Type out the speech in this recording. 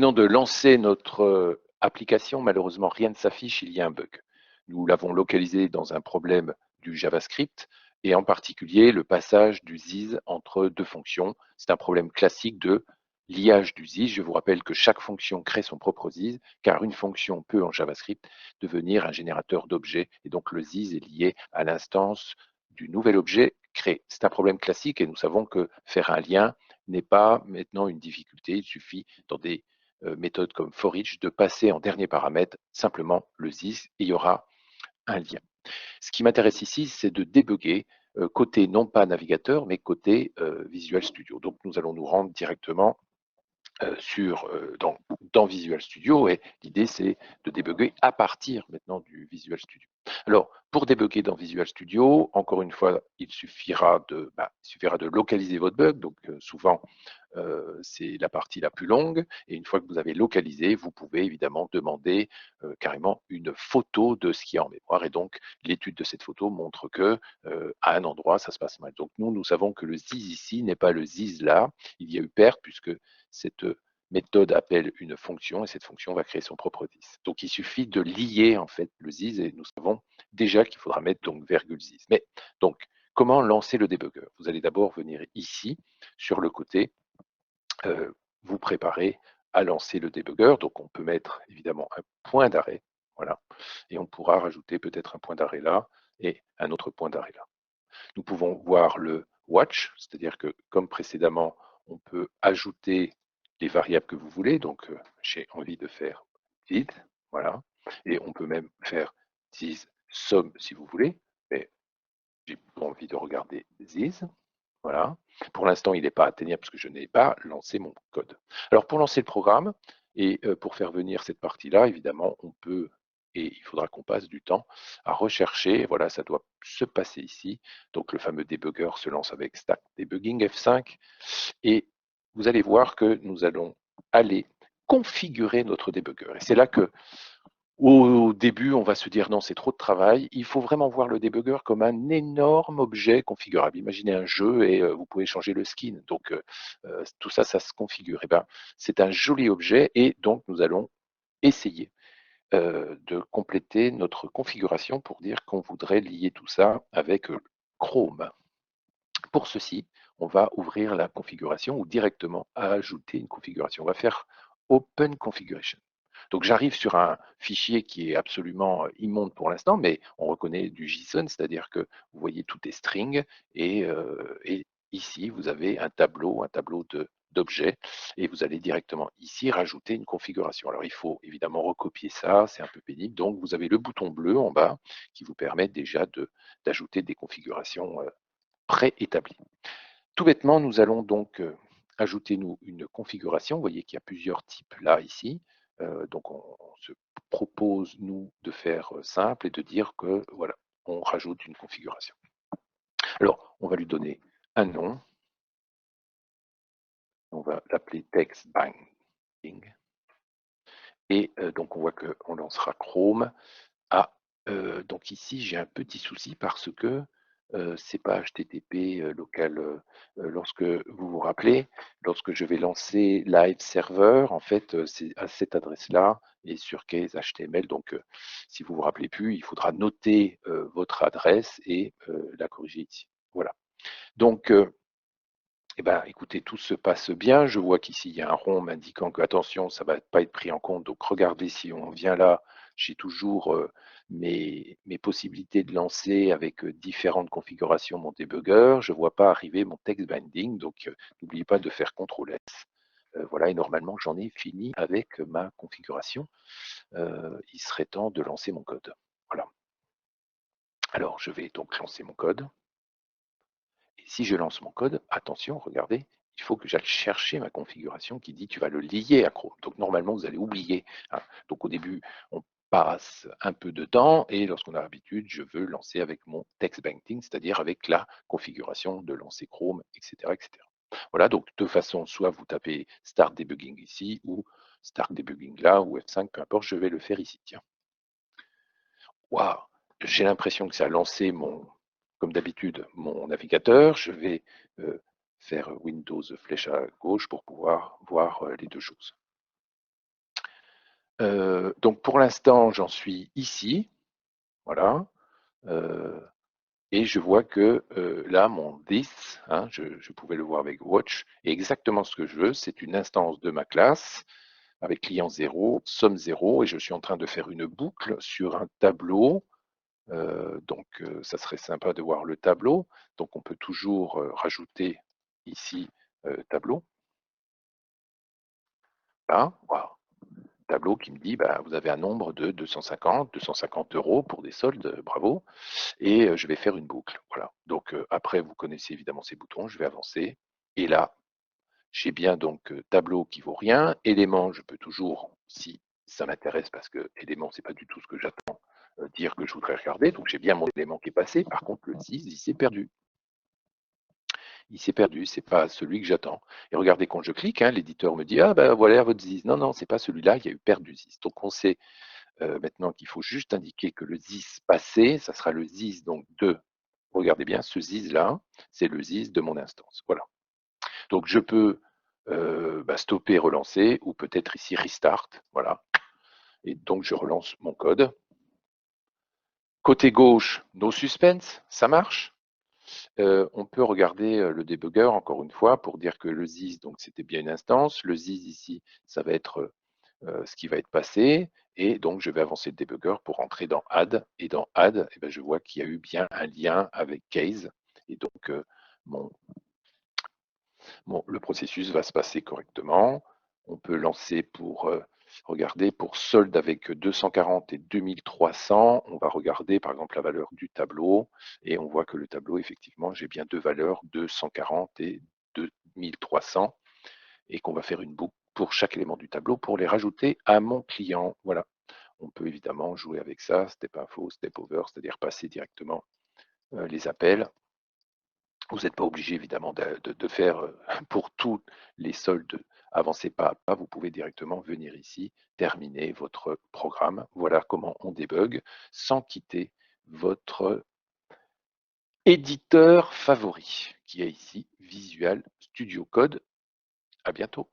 venons de lancer notre application. Malheureusement, rien ne s'affiche, il y a un bug. Nous l'avons localisé dans un problème du JavaScript et en particulier le passage du ZIS entre deux fonctions. C'est un problème classique de liage du ZIS. Je vous rappelle que chaque fonction crée son propre ZIS car une fonction peut en JavaScript devenir un générateur d'objets et donc le ZIS est lié à l'instance du nouvel objet créé. C'est un problème classique et nous savons que faire un lien n'est pas maintenant une difficulté. Il suffit dans des méthodes comme forEach de passer en dernier paramètre simplement le ZIS et il y aura un lien. Ce qui m'intéresse ici, c'est de débugger côté non pas navigateur, mais côté Visual Studio. Donc nous allons nous rendre directement dans Visual Studio et l'idée c'est de débugger à partir maintenant du Visual Studio. Alors pour débugger dans Visual Studio, encore une fois, il suffira de localiser votre bug, donc souvent c'est la partie la plus longue et une fois que vous avez localisé, vous pouvez évidemment demander carrément une photo de ce qui est en mémoire et donc l'étude de cette photo montre que à un endroit ça se passe mal. Donc nous savons que le ZIS ici n'est pas le ZIS là, il y a eu perte puisque cette méthode appelle une fonction et cette fonction va créer son propre ZIS. Donc il suffit de lier en fait le ZIS et nous savons déjà qu'il faudra mettre donc virgule ZIS. Mais donc comment lancer le débugger? Vous allez d'abord venir ici sur le côté, vous préparer à lancer le débugger. Donc on peut mettre évidemment un point d'arrêt, voilà, et on pourra rajouter peut-être un point d'arrêt là et un autre point d'arrêt là. Nous pouvons voir le watch, c'est-à-dire que comme précédemment, on peut ajouter les variables que vous voulez. Donc j'ai envie de faire id, voilà, et on peut même faire this sum si vous voulez, mais j'ai envie de regarder this. Voilà. Pour l'instant, il n'est pas atteignable parce que je n'ai pas lancé mon code. Alors, pour lancer le programme et pour faire venir cette partie-là, évidemment, on peut, et il faudra qu'on passe du temps à rechercher. Voilà, ça doit se passer ici. Donc, le fameux debugger se lance avec Stack Debugging F5. Et vous allez voir que nous allons aller configurer notre debugger. Et c'est là que au début, on va se dire non, c'est trop de travail. Il faut vraiment voir le debugger comme un énorme objet configurable. Imaginez un jeu et vous pouvez changer le skin. Donc tout ça, ça se configure. Et ben, c'est un joli objet et donc nous allons essayer de compléter notre configuration pour dire qu'on voudrait lier tout ça avec Chrome. Pour ceci, on va ouvrir la configuration ou directement ajouter une configuration. On va faire Open Configuration. Donc j'arrive sur un fichier qui est absolument immonde pour l'instant, mais on reconnaît du JSON, c'est-à-dire que vous voyez tout est string et ici vous avez un tableau d'objets et vous allez directement ici rajouter une configuration. Alors il faut évidemment recopier ça, c'est un peu pénible. Donc vous avez le bouton bleu en bas qui vous permet déjà d'ajouter des configurations préétablies. Tout bêtement, nous allons donc ajouter une configuration. Vous voyez qu'il y a plusieurs types là, ici. Donc on se propose, nous, de faire simple et de dire que, voilà, on rajoute une configuration. Alors, on va lui donner un nom. On va l'appeler text binding. Et donc, on voit qu'on lancera Chrome. Ah, donc ici, j'ai un petit souci parce que c'est pas HTTP local. Lorsque vous vous rappelez, lorsque je vais lancer Live Server, en fait, c'est à cette adresse-là et sur case HTML. Donc, si vous vous rappelez plus, il faudra noter votre adresse et la corriger ici. Voilà. Donc, eh ben, écoutez, tout se passe bien. Je vois qu'ici, il y a un rond m'indiquant que, attention, ça ne va pas être pris en compte. Donc, regardez, si on vient là, j'ai toujours mes possibilités de lancer avec différentes configurations mon debugger. Je ne vois pas arriver mon text binding. Donc, n'oubliez pas de faire CTRL S. Voilà, et normalement, j'en ai fini avec ma configuration. Il serait temps de lancer mon code. Voilà. Alors, je vais donc lancer mon code. Et si je lance mon code, attention, regardez, il faut que j'aille chercher ma configuration qui dit tu vas le lier à Chrome. Donc normalement, vous allez oublier. Hein. Donc au début, on passe un peu de temps et lorsqu'on a l'habitude, je veux lancer avec mon text binding, c'est-à-dire avec la configuration de lancer Chrome, etc., etc. Voilà, donc de façon, soit vous tapez Start Debugging ici ou Start Debugging là ou F5, peu importe, je vais le faire ici. Tiens. Waouh, j'ai l'impression que ça a lancé comme d'habitude, mon navigateur. Je vais faire Windows flèche à gauche pour pouvoir voir les deux choses. Donc pour l'instant, j'en suis ici, voilà. Et je vois que là, mon this, hein, je pouvais le voir avec Watch, est exactement ce que je veux. C'est une instance de ma classe avec client 0, somme 0, et je suis en train de faire une boucle sur un tableau. Donc, ça serait sympa de voir le tableau. Donc, on peut toujours rajouter ici tableau. Là, voilà. Tableau qui me dit, bah, vous avez un nombre de 250 euros pour des soldes, bravo. Et je vais faire une boucle. Voilà. Donc, après, vous connaissez évidemment ces boutons. Je vais avancer. Et là, j'ai bien donc tableau qui vaut rien. Élément, je peux toujours, si ça m'intéresse, parce que élément, c'est pas du tout ce que j'attends, dire que je voudrais regarder. Donc, j'ai bien mon élément qui est passé. Par contre, le 6, il s'est perdu. Il s'est perdu, c'est pas celui que j'attends. Et regardez, quand je clique, hein, l'éditeur me dit, ah ben voilà votre ZIS. Non, non, c'est pas celui-là, il y a eu perte du ZIS. Donc on sait maintenant qu'il faut juste indiquer que le ZIS passé, ça sera le ZIS donc de, regardez bien, ce ZIS-là, c'est le ZIS de mon instance. Voilà. Donc je peux stopper, relancer, ou peut-être ici restart. Voilà. Et donc je relance mon code. Côté gauche, no suspense, ça marche. On peut regarder le débugger encore une fois pour dire que le ZIS, donc c'était bien une instance. Le ZIS ici, ça va être ce qui va être passé. Et donc, je vais avancer le débugger pour entrer dans Add. Et dans Add, eh ben, je vois qu'il y a eu bien un lien avec Case. Et donc, mon, le processus va se passer correctement. On peut lancer pour regarder pour solde avec 240 et 2300. On va regarder par exemple la valeur du tableau et on voit que le tableau, effectivement, j'ai bien deux valeurs, 240 et 2300 et qu'on va faire une boucle pour chaque élément du tableau pour les rajouter à mon client. Voilà. On peut évidemment jouer avec ça, step info, step over, c'est-à-dire passer directement les appels. Vous n'êtes pas obligé évidemment de faire pour tous les soldes avancés pas à pas. Vous pouvez directement venir ici, terminer votre programme. Voilà comment on débug sans quitter votre éditeur favori qui est ici Visual Studio Code. À bientôt.